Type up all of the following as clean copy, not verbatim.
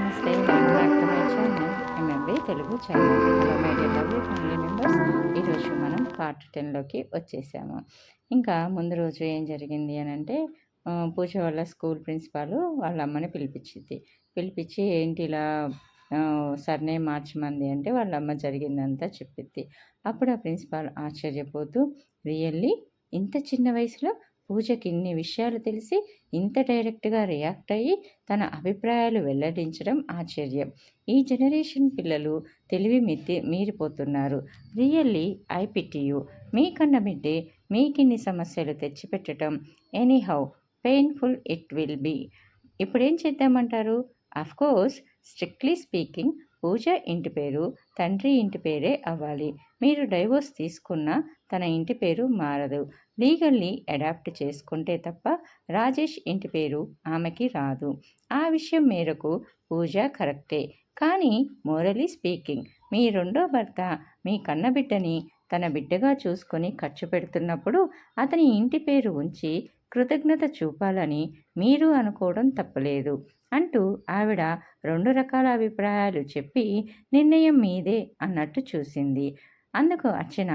నమస్తే. Welcome back to my channel MMB Telugu channel. Hello my dear lovely family members. ఈరోజు మనం part 10లోకి వచ్చేసాము. ఇంకా ముందు రోజు ఏం జరిగింది అని అంటే పూజ వాళ్ళ స్కూల్ ప్రిన్సిపాల్ వాళ్ళ అమ్మని పిలిపించి ఏంటి ఇలా సర్నేమ్ మార్చమంది అంటే వాళ్ళ అమ్మ జరిగిందంతా చెప్పిద్ది. అప్పుడు ఆ ప్రిన్సిపాల్ ఆశ్చర్యపోతూ, రియల్లీ ఇంత చిన్న వయసులో పూజకి ఇన్ని విషయాలు తెలిసి ఇంత డైరెక్ట్గా రియాక్ట్ అయ్యి తన అభిప్రాయాలు వెల్లడించడం ఆశ్చర్యం. ఈ జనరేషన్ పిల్లలు తెలివి మీరిపోతున్నారు. Really I pity you. మీకన్న బిడ్డే మీకిన్ని సమస్యలు తెచ్చిపెట్టడం anyhow painful it will be. ఇప్పుడేం చేద్దామంటారు? అఫ్కోర్స్ స్ట్రిక్ట్లీ స్పీకింగ్ పూజ ఇంటి పేరు తండ్రి ఇంటి పేరే అవ్వాలి. మీరు డైవోర్స్ తీసుకున్నా తన ఇంటి పేరు మారదు. లీగల్లీ అడాప్ట్ చేసుకుంటే తప్ప రాజేష్ ఇంటి పేరు ఆమెకి రాదు. ఆ విషయం మేరకు పూజ కరెక్టే. కానీ మోరలీ స్పీకింగ్ మీ రెండో భర్త మీ కన్నబిడ్డని తన బిడ్డగా చూసుకొని ఖర్చు పెడుతున్నప్పుడు అతని ఇంటి పేరు ఉంచి కృతజ్ఞత చూపాలని మీరు అనుకోవడం తప్పలేదు అంటూ ఆవిడ 2 రకాల అభిప్రాయాలు చెప్పి నిర్ణయం మీదే అన్నట్టు చూసింది. అందుకు అర్చన,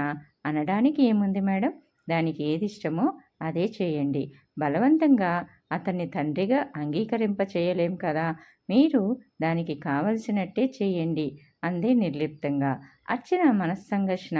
అనడానికి ఏముంది మేడం, దానికి ఏది ఇష్టమో అదే చేయండి. బలవంతంగా అతన్ని తండ్రిగా అంగీకరింప చేయలేం కదా, మీరు దానికి కావలసినట్టే చేయండి అంది నిర్లిప్తంగా. అర్చన మనస్సంఘర్షణ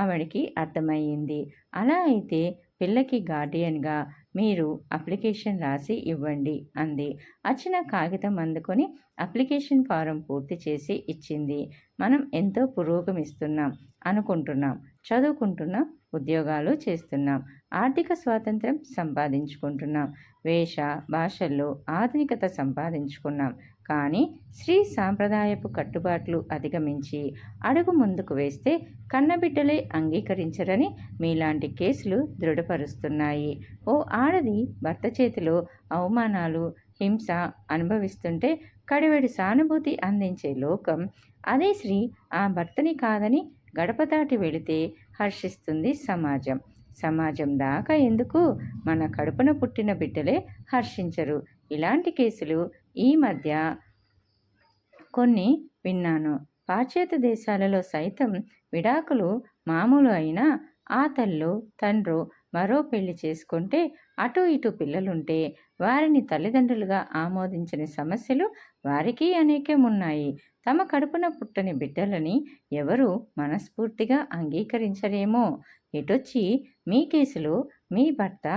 ఆవిడికి అర్థమయ్యింది. అలా అయితే పిల్లకి గార్డియన్గా మీరు అప్లికేషన్ రాసి ఇవ్వండి అంది. అర్చన కాగితం అందుకొని అప్లికేషన్ ఫారం పూర్తి చేసి ఇచ్చింది. మనం ఎంతో పురోగమిస్తున్నాం అనుకుంటున్నాం, చదువుకుంటున్నాం, ఉద్యోగాలు చేస్తున్నాం, ఆర్థిక స్వాతంత్రం సంపాదించుకుంటున్నాం, వేష భాషల్లో ఆధునికత సంపాదించుకున్నాం. కానీ స్త్రీ సాంప్రదాయపు కట్టుబాట్లు అధిగమించి అడుగు ముందుకు వేస్తే కన్నబిడ్డలే అంగీకరించరని మీలాంటి కేసులు దృఢపరుస్తున్నాయి. ఓ ఆడది భర్త చేతిలో అవమానాలు, హింస అనుభవిస్తుంటే కడివెడి సానుభూతి అందించే లోకం, అదే స్త్రీ ఆ భర్తని కాదని గడప దాటి వెళితే హర్షిస్తుంది సమాజం. సమాజం దాకా ఎందుకు, మన కడుపున పుట్టిన బిడ్డలే హర్షించరు. ఇలాంటి కేసులు ఈ మధ్య కొన్ని విన్నాను. పాశ్చాత్య దేశాలలో సైతం విడాకులు మామూలు అయినా ఆ తల్లు తండ్రు మరో పెళ్లి చేసుకుంటే అటు ఇటు పిల్లలుంటే వారిని తల్లిదండ్రులుగా ఆమోదించని సమస్యలు వారికి అనేకం ఉన్నాయి. తమ కడుపున పుట్టని బిడ్డలని ఎవరు మనస్ఫూర్తిగా అంగీకరించరేమో. ఎటొచ్చి మీ కేసులో మీ భర్త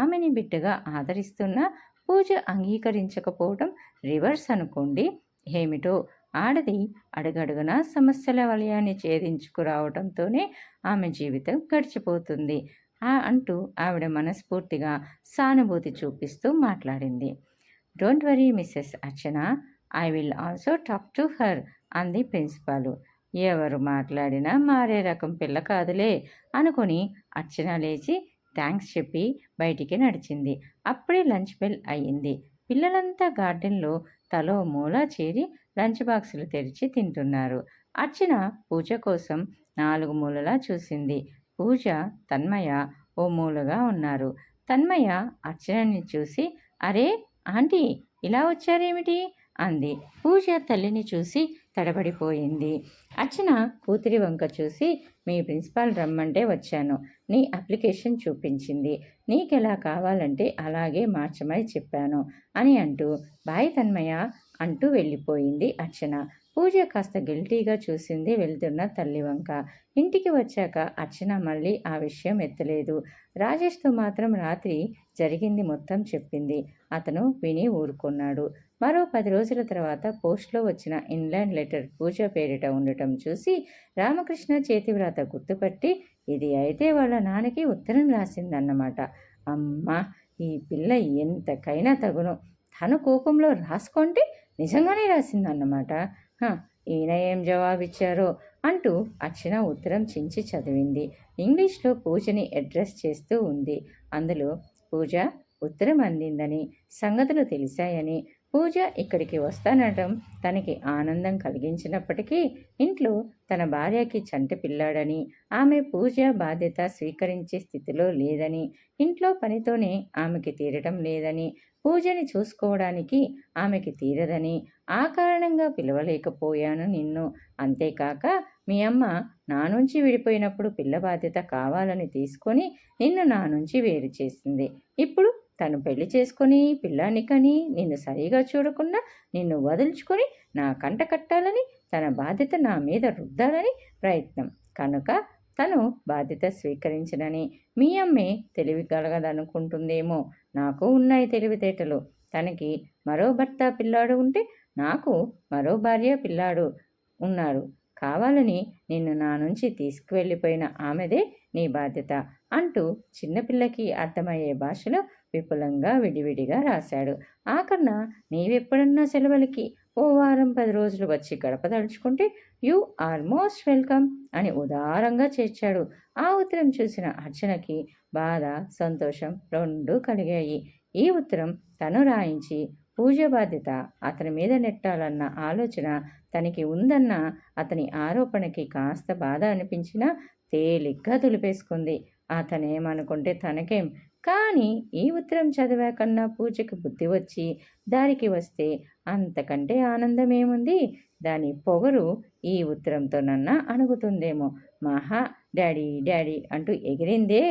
ఆమెని బిడ్డగా ఆదరిస్తున్నా పూజ అంగీకరించకపోవడం రివర్స్ అనుకోండి. ఏమిటో ఆడది అడుగడుగునా సమస్యల వలయాన్ని ఛేదించుకురావడంతోనే ఆమె జీవితం గడిచిపోతుంది అంటూ ఆవిడ మనస్ఫూర్తిగా సానుభూతి చూపిస్తూ మాట్లాడింది. Don't worry Mrs Archana, I will also talk to her అంది ప్రిన్సిపాలు. ఎవరు మాట్లాడినా మారే రకం పిల్ల కాదులే అనుకుని అర్చన లేచి థ్యాంక్స్ చెప్పి బయటికి నడిచింది. అప్పుడే లంచ్ బెల్ అయ్యింది. పిల్లలంతా గార్డెన్లో తలో మూల చేరి లంచ్ బాక్సులు తెరిచి తింటున్నారు. అర్చన పూజ కోసం 4 మూలలా చూసింది. పూజ, తన్మయ ఓ మూలగా ఉన్నారు. తన్మయ అర్చనని చూసి, అరే ఆంటీ, ఇలా వచ్చారేమిటి అంది. పూజ తల్లిని చూసి తడబడిపోయింది. అర్చన కూతురి వంక చూసి, మీ ప్రిన్సిపాల్ రమ్మంటే వచ్చాను, నీ అప్లికేషన్ చూపించింది, నీకెలా కావాలంటే అలాగే మార్చమని చెప్పాను అని అంటూ బాయ్ తన్మయ అంటూ వెళ్ళిపోయింది అర్చన. పూజ కాస్త గిల్టీగా చూసింది వెళ్తున్న తల్లి వంక. ఇంటికి వచ్చాక అర్చన మళ్ళీ ఆ విషయం ఎత్తలేదు. రాజేష్తో మాత్రం రాత్రి జరిగింది మొత్తం చెప్పింది. అతను విని ఊరుకున్నాడు. మరో 10 రోజుల తర్వాత పోస్ట్లో వచ్చిన ఇన్లాండ్ లెటర్ పూజ పేరిట ఉండటం చూసి రామకృష్ణ చేతివ్రాత గుర్తుపట్టి, ఇది అయితే వాళ్ళ నాన్నకి ఉత్తరం రాసిందన్నమాట. అమ్మా, ఈ పిల్ల ఎంతకైనా తగును, తను కోపంలో రాసుకుంటే నిజంగానే రాసిందన్నమాట. ఈయన ఏం జవాబిచ్చారో అంటూ అర్చన ఉత్తరం చించి చదివింది. ఇంగ్లీష్లో పూజని అడ్రస్ చేస్తూ ఉంది. అందులో పూజ ఉత్తరం అందిందని, సంగతులు తెలిసాయని, పూజ ఇక్కడికి వస్తానడం తనకి ఆనందం కలిగించినప్పటికీ ఇంట్లో తన భార్యకి చంటి పిల్లాడని, ఆమె పూజ బాధ్యత స్వీకరించే స్థితిలో లేదని, ఇంట్లో పనితోనే ఆమెకి తీరడం లేదని, పూజని చూసుకోవడానికి ఆమెకి తీరదని ఆ కారణంగా పిలవలేకపోయాను నిన్ను. అంతేకాక మీ అమ్మ నా నుంచి విడిపోయినప్పుడు పిల్ల బాధ్యత కావాలని తీసుకొని నిన్ను నా నుంచి వేరు చేసింది. ఇప్పుడు తను పెళ్లి చేసుకొని పిల్లాన్ని కని నిన్ను సరిగా చూడకుండా నిన్ను వదులుచుకొని నా కంట కట్టాలని తన బాధ్యత నా మీద రుద్దాలని ప్రయత్నం. కనుక తను బాధ్యత స్వీకరించనని మీ అమ్మే తెలివి కలగదనుకుంటుందేమో. నాకు ఉన్నాయి తెలివితేటలు. తనకి మరో భర్త పిల్లాడు ఉంటే నాకు మరో భార్య పిల్లాడు ఉన్నారు. కావాలని నిన్ను నా నుంచి తీసుకువెళ్ళిపోయిన ఆమెదే నీ బాధ్యత అంటూ చిన్నపిల్లకి అర్థమయ్యే భాషలో విపులంగా విడివిడిగా రాశాడు. ఆఖరణ నీవెప్పుడన్నా సెలవులకి ఓ వారం 10 రోజులు వచ్చి గడప తలుచుకుంటే యు ఆర్ మోస్ట్ వెల్కమ్ అని ఉదారంగా చేర్చాడు. ఆ ఉత్తరం చూసిన అర్చనకి బాధ, సంతోషం రెండూ కలిగాయి. ఈ ఉత్తరం తను రాయించి పూజ బాధ్యత అతని మీద నెట్టాలన్న ఆలోచన తనకి ఉందన్న అతని ఆరోపణకి కాస్త బాధ అనిపించినా తేలిగ్గా దులిపేసుకుంది. అతనేమనుకుంటే తనకేం. కానీ ఈ ఉత్తరం చదివాకన్నా పూజకి బుద్ధి వచ్చి దారికి వస్తే అంతకంటే ఆనందమేముంది? దాని పొగరు ఈ ఉత్తరంతోనన్నా అణుగుతుందేమో. మహా డాడీ డాడీ అంటూ ఎగిరిందే.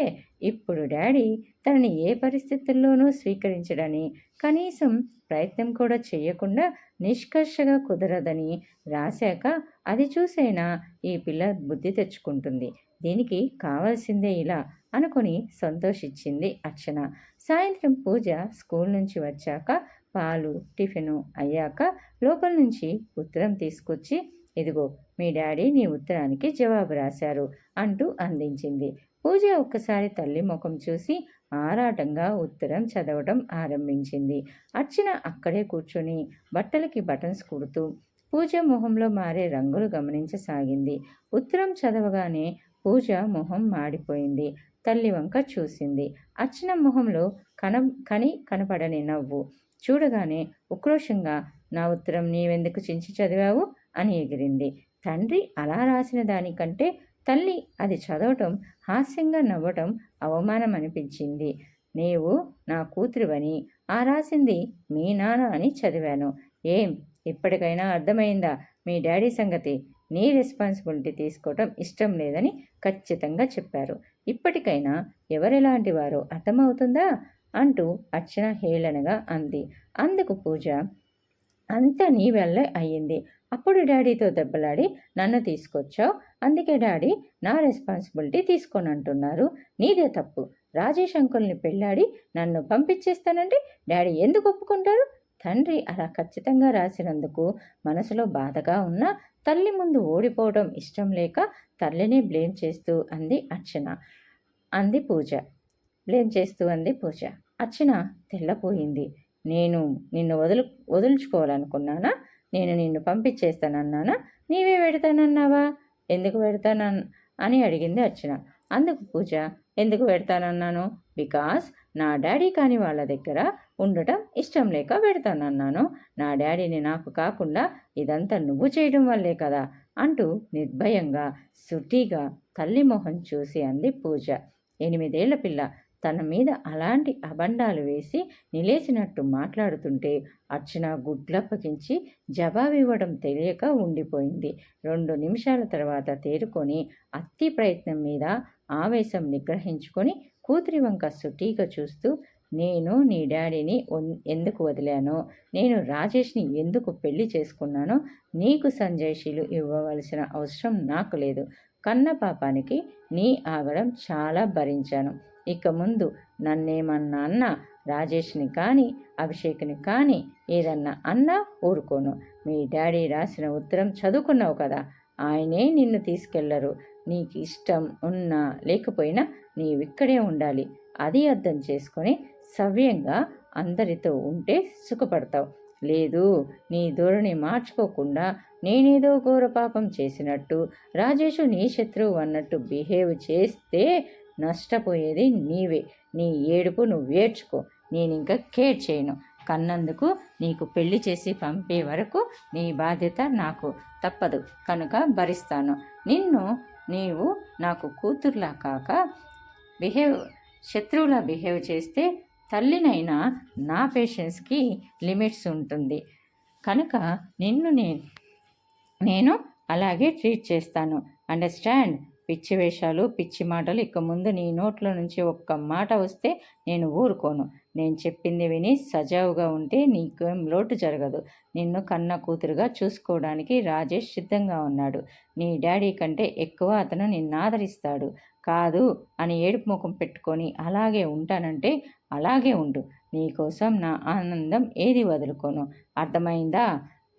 ఇప్పుడు డాడీ తనని ఏ పరిస్థితుల్లోనూ స్వీకరించడని, కనీసం ప్రయత్నం కూడా చెయ్యకుండా నిష్కర్షగా కుదరదని రాశాక అది చూసైనా ఈ పిల్ల బుద్ధి తెచ్చుకుంటుంది. దీనికి కావాల్సిందే ఇలా అనుకుని సంతోషించింది అర్చన. సాయంత్రం పూజ స్కూల్ నుంచి వచ్చాక పాలు టిఫిను అయ్యాక లోపల నుంచి ఉత్తరం తీసుకొచ్చి ఇదిగో మీ డాడీ నీ ఉత్తరానికి జవాబు రాశారు అంటూ అందించింది. పూజ ఒక్కసారి తల్లి ముఖం చూసి ఆరాటంగా ఉత్తరం చదవటం ఆరంభించింది. అర్చన అక్కడే కూర్చొని బట్టలకి బటన్స్ కుడుతూ పూజ మొహంలో మారే రంగులు గమనించసాగింది. ఉత్తరం చదవగానే పూజ మొహం మాడిపోయింది. తల్లి వంక చూసింది. అర్చన మొహంలో కనపడని నవ్వు చూడగానే ఉక్రోషంగా నా ఉత్తరం నీవెందుకు చించి చదివావు అని ఎగిరింది. తండ్రి అలా రాసిన దానికంటే తల్లి అది చదవటం, హాస్యంగా నవ్వటం అవమానం అనిపించింది. నీవు నా కూతురివని, ఆ రాసింది మీ నాన్న అని చదివాను. ఏం ఇప్పటికైనా అర్థమైందా మీ డాడీ సంగతి? నీ రెస్పాన్సిబిలిటీ తీసుకోవటం ఇష్టం లేదని ఖచ్చితంగా చెప్పారు. ఇప్పటికైనా ఎవరెలాంటి వారో అర్థమవుతుందా అంటూ అర్చన హేళనగా అంది. అందుకు పూజ అంతా నీ వల్లే అయ్యింది. అప్పుడు డాడీతో దెబ్బలాడి నన్ను తీసుకొచ్చావు. అందుకే డాడీ నా రెస్పాన్సిబిలిటీ తీసుకోనంటున్నారు. నీదే తప్పు. రాజేష్ అంకుల్ని పెళ్ళాడి నన్ను పంపించేస్తానంటే డాడీ ఎందుకు ఒప్పుకుంటారు? తండ్రి అలా ఖచ్చితంగా రాసినందుకు మనసులో బాధగా ఉన్నా తల్లి ముందు ఓడిపోవడం ఇష్టం లేక తల్లిని బ్లేమ్ చేస్తూ అంది అర్చన. బ్లేమ్ చేస్తూ అంది పూజ. అర్చన తెల్లపోయింది. నేను నిన్ను వదులుచుకోవాలనుకున్నానా? నేను నిన్ను పంపించేస్తానన్నానా? నీవే పెడతానన్నావా? ఎందుకు అని అడిగింది అర్చన. అందుకు పూజ ఎందుకు పెడతానన్నాను? బికాస్ నా డాడీ కాని వాళ్ళ దగ్గర ఉండటం ఇష్టం లేక పెడతానన్నాను. నా డాడీని నాకు కాకుండా ఇదంతా నువ్వు చేయడం వల్లే కదా అంటూ నిర్భయంగా సూటిగా తల్లి మొహం చూసి అంది పూజ. 8 ఏళ్ల పిల్ల తన మీద అలాంటి అబండాలు వేసి నిలేసినట్టు మాట్లాడుతుంటే అర్చన గుడ్లప్పగించి జవాబివ్వడం తెలియక ఉండిపోయింది. 2 నిమిషాల తర్వాత తేరుకొని అతి ప్రయత్నం మీద ఆవేశం నిగ్రహించుకొని కూతురి వంక సుటీగా చూస్తూ నేను నీ డాడీని ఎందుకు వదిలానో, నేను రాజేష్ని ఎందుకు పెళ్లి చేసుకున్నానో నీకు సంజాయిషీలు ఇవ్వవలసిన అవసరం నాకు లేదు. కన్న పాపానికి నీ ఆగడం చాలా భరించాను. ఇక ముందు నన్నేమన్నా అన్నా, రాజేష్ని కానీ అభిషేక్ని కానీ ఏదన్నా అన్నా ఊరుకోను. మీ డాడీ రాసిన ఉత్తరం చదువుకున్నావు కదా, ఆయనే నిన్ను తీసుకెళ్లరు. నీకు ఇష్టం ఉన్నా లేకపోయినా నీవిక్కడే ఉండాలి. అది అర్థం చేసుకొని సవ్యంగా అందరితో ఉంటే సుఖపడతావు. లేదు నీ ధోరణి మార్చుకోకుండా నేనేదో ఘోర పాపం చేసినట్టు, రాజేషు నీ శత్రువు అన్నట్టు బిహేవ్ చేస్తే నష్టపోయేది నీవే. నీ ఏడుపు నువ్వు ఏడ్చుకో. నేనింక కేర్ చేయను. కన్నందుకు నీకు పెళ్లి చేసి పంపే వరకు నీ బాధ్యత నాకు తప్పదు కనుక భరిస్తాను. నీవు నాకు కూతుర్లా కాక శత్రువులా బిహేవ్ చేస్తే తల్లినైనా నా పేషెన్స్కి లిమిట్స్ ఉంటుంది. కనుక నిన్ను నేను అలాగే ట్రీట్ చేస్తాను. అండర్స్టాండ్? పిచ్చి వేషాలు, పిచ్చి మాటలు ఇక ముందు నీ నోట్లో నుంచి ఒక్క మాట వస్తే నేను ఊరుకోను. నేను చెప్పింది విని సజావుగా ఉంటే నీకేం లోటు జరగదు. నిన్ను కన్న కూతురుగా చూసుకోవడానికి రాజేష్ సిద్ధంగా ఉన్నాడు. నీ డాడీ కంటే ఎక్కువ అతను నిన్ను ఆదరిస్తాడు. కాదు అని ఏడుపు ముఖం పెట్టుకొని అలాగే ఉంటానంటే అలాగే ఉండు. నీకోసం నా ఆనందం ఏది వదులుకోను. అర్థమైందా?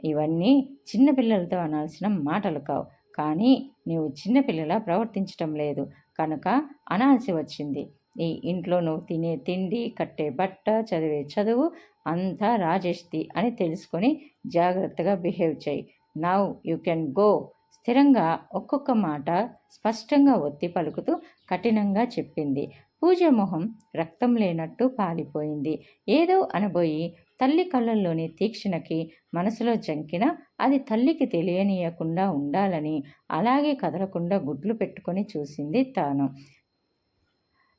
ఇవన్నీ చిన్నపిల్లలతో అనాల్సిన మాటలు కావు. కానీ నీవు చిన్నపిల్లలా ప్రవర్తించటం లేదు కనుక అనాల్సి వచ్చింది. ఈ ఇంట్లో నువ్వు తినే తిండి, కట్టే బట్ట, చదివే చదువు అంతా రాజేష్ది అని తెలుసుకొని జాగ్రత్తగా బిహేవ్ చేయి. Now you can go. స్థిరంగా ఒక్కొక్క మాట స్పష్టంగా ఒత్తి పలుకుతూ కఠినంగా చెప్పింది. పూజ మొహం రక్తం లేనట్టు పాలిపోయింది. ఏదో అనబోయి తల్లి కళ్ళల్లోని తీక్షణకి మనసులో జంకిన అది తల్లికి తెలియనీయకుండా ఉండాలని అలాగే కదలకుండా గుడ్లు పెట్టుకొని చూసింది తాను.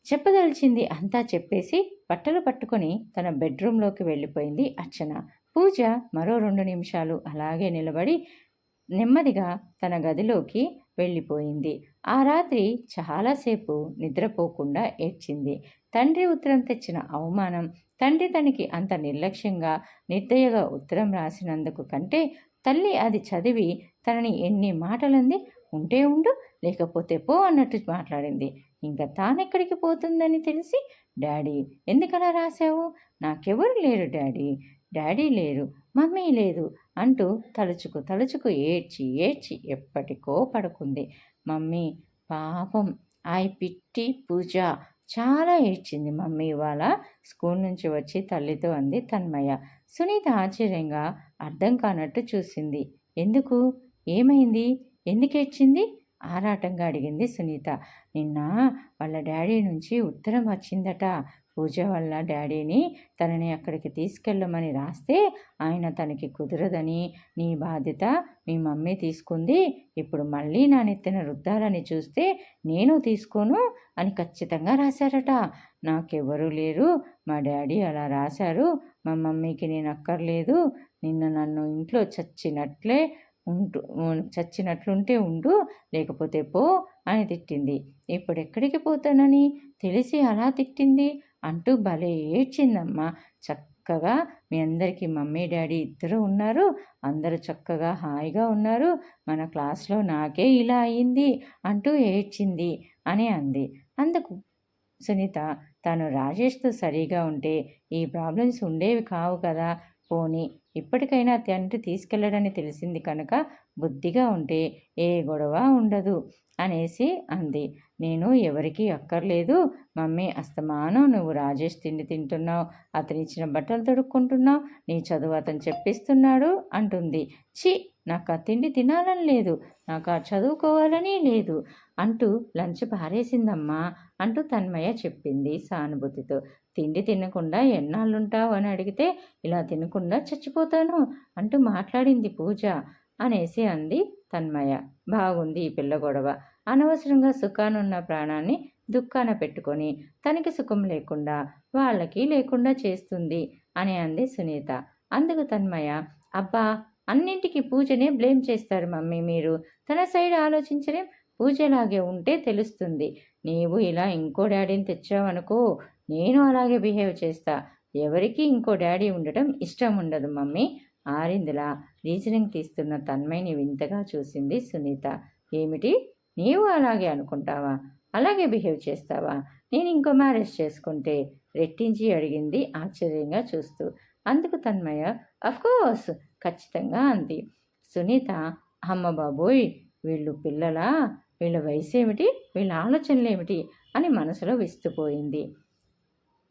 చెప్పదలిచింది అంతా చెప్పేసి బట్టలు పట్టుకొని తన బెడ్రూంలోకి వెళ్ళిపోయింది అర్చన. పూజ మరో 2 నిమిషాలు అలాగే నిలబడి నెమ్మదిగా తన గదిలోకి వెళ్ళిపోయింది. ఆ రాత్రి చాలాసేపు నిద్రపోకుండా ఏడ్చింది. తండ్రి ఉత్తరం తెచ్చిన అవమానం, తండ్రి తనకి అంత నిర్లక్ష్యంగా నిర్దయగా ఉత్తరం రాసినందుకు కంటే తల్లి అది చదివి తనని ఎన్ని మాటలంది. ఉంటే ఉండు, లేకపోతే పో అన్నట్టు మాట్లాడింది. ఇంకా తానెక్కడికి పోతుందని తెలిసి, డాడీ ఎందుకలా రాశావు? నాకెవరు లేరు డాడీ, డాడీ లేరు, మమ్మీ లేదు అంటూ తలుచుకు ఏడ్చి ఏడ్చి ఎప్పటికో పడుకుంది. మమ్మీ పాపం, ఐ పిట్టి పూజ, చాలా ఏడ్చింది మమ్మీ ఇవాళ స్కూల్ నుంచి వచ్చి తల్లితో అంది తన్మయ. సునీత ఆశ్చర్యంగా అర్థం కానట్టు చూసింది. ఎందుకు? ఏమైంది? ఎందుకేడ్చింది? ఆరాటంగా అడిగింది సునీత. నిన్న వాళ్ళ డాడీ నుంచి ఉత్తరం వచ్చిందట. పూజ వాళ్ళ డాడీని తనని అక్కడికి తీసుకెళ్ళమని రాస్తే ఆయన తనకి కుదరదని, నీ బాధ్యత మీ మమ్మీ తీసుకుంది, ఇప్పుడు మళ్ళీ నా నెత్తిన రుద్దాలని చూస్తే నేను తీసుకోను అని ఖచ్చితంగా రాశారట. నాకెవరూ లేరు, మా డాడీ అలా రాశారు, మా మమ్మీకి నేను అక్కర్లేదు, నిన్న నన్ను ఇంట్లో చచ్చినట్లుంటే ఉండు, లేకపోతే పో అని తిట్టింది. ఇప్పుడెక్కడికి పోతానని తెలిసి అలా తిట్టింది అంటూ భలే ఏడ్చిందమ్మా. చక్కగా మీ అందరికీ మమ్మీ డాడీ ఇద్దరు ఉన్నారు, అందరూ చక్కగా హాయిగా ఉన్నారు, మన క్లాస్లో నాకే ఇలా అయింది అంటూ ఏడ్చింది అని అంది. అందుకు సునీత తాను రాజేష్తో సరిగా ఉంటే ఈ ప్రాబ్లమ్స్ ఉండేవి కావు కదా, పోనీ ఇప్పటికైనా తండ్రి తీసుకెళ్ళడని తెలిసింది కనుక బుద్ధిగా ఉంటే ఏ గొడవ ఉండదు అనేసి అంది. నేను ఎవరికీ అక్కర్లేదు మమ్మీ, అస్తమానం నువ్వు రాజేష్ తిండి తింటున్నావు, అతనిచ్చిన బట్టలు తొడుక్కుంటున్నావు, నీ చదువు అతను చెప్పిస్తున్నాడు అంటుంది. ఛీ, నాకు ఆ తిండి తినాలని లేదు, నాకు ఆ చదువుకోవాలని లేదు అంటూ లంచ్ పారేసిందమ్మా అంటూ తన్మయ చెప్పింది సానుభూతితో. తిండి తినకుండా ఎన్నాళ్ళుంటావు అని అడిగితే ఇలా తినకుండా చచ్చిపోతాను అంటూ మాట్లాడింది పూజ అనేసి అంది తన్మయ. బాగుంది ఈ పిల్ల గొడవ. అనవసరంగా సుఖానున్న ప్రాణాన్ని దుఃఖాన పెట్టుకొని తనకి సుఖం లేకుండా వాళ్ళకి లేకుండా చేస్తుంది అని అంది సునీత. అందుకు తన్మయ, అబ్బా, అన్నింటికి పూజనే బ్లేమ్ చేస్తారు మమ్మీ మీరు, తన సైడ్ ఆలోచించలేం, పూజలాగే ఉంటే తెలుస్తుంది. నీవు ఇలా ఇంకో డాడీని తెచ్చావనుకో, నేను అలాగే బిహేవ్ చేస్తా. ఎవరికి ఇంకో డాడీ ఉండటం ఇష్టం ఉండదు మమ్మీ. ఆరిందిలా రీజనింగ్ తీస్తున్న తన్మయ్ని వింతగా చూసింది సునీత. ఏమిటి, నీవు అలాగే అనుకుంటావా? అలాగే బిహేవ్ చేస్తావా? నేను ఇంకో మ్యారేజ్ చేసుకుంటే? రెట్టించి అడిగింది ఆశ్చర్యంగా చూస్తూ. అందుకు తన్మయ, అఫ్కోర్స్, ఖచ్చితంగా అంది. సునీత, అమ్మ బాబోయ్, వీళ్ళు పిల్లలా, వీళ్ళ వయసు ఏమిటి, వీళ్ళ ఆలోచనలు ఏమిటి అని మనసులో విస్తుపోయింది.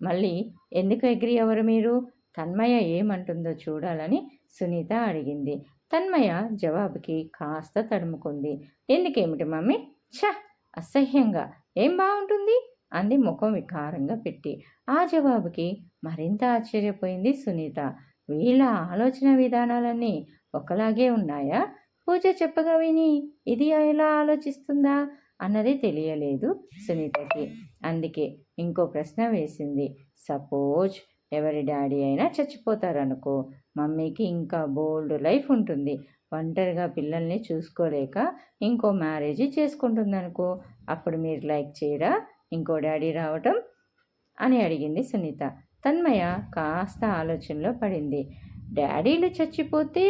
మళ్ళీ ఎందుకు అగ్రి అవ్వరు మీరు? తన్మయ ఏమంటుందో చూడాలని సునీత అడిగింది. తన్మయ జవాబుకి కాస్త తడుముకుంది. ఎందుకేమిటి మమ్మీ? ఛ, అసహ్యంగా, ఏం బాగుంటుంది అంది ముఖం వికారంగా పెట్టి. ఆ జవాబుకి మరింత ఆశ్చర్యపోయింది సునీత. వీళ్ళ ఆలోచన విధానాలన్నీ ఒకలాగే ఉన్నాయా? పూజ చెప్పగా విని ఇది ఎలా ఆలోచిస్తుందా అన్నది తెలియలేదు సునీతకి. అందుకే ఇంకో ప్రశ్న వేసింది. సపోజ్ ఎవరి డాడీ అయినా చచ్చిపోతారనుకో, మమ్మీకి ఇంకా బోల్డ్ లైఫ్ ఉంటుంది. ఒంటరిగా పిల్లల్ని చూసుకోలేక ఇంకో మ్యారేజ్ చేసుకుంటుందనుకో, అప్పుడు మీరు లైక్ చేయరా ఇంకో డాడీ రావటం అని అడిగింది సునీత. తన్మయ కాస్త ఆలోచనలో పడింది. డాడీలు చచ్చిపోతే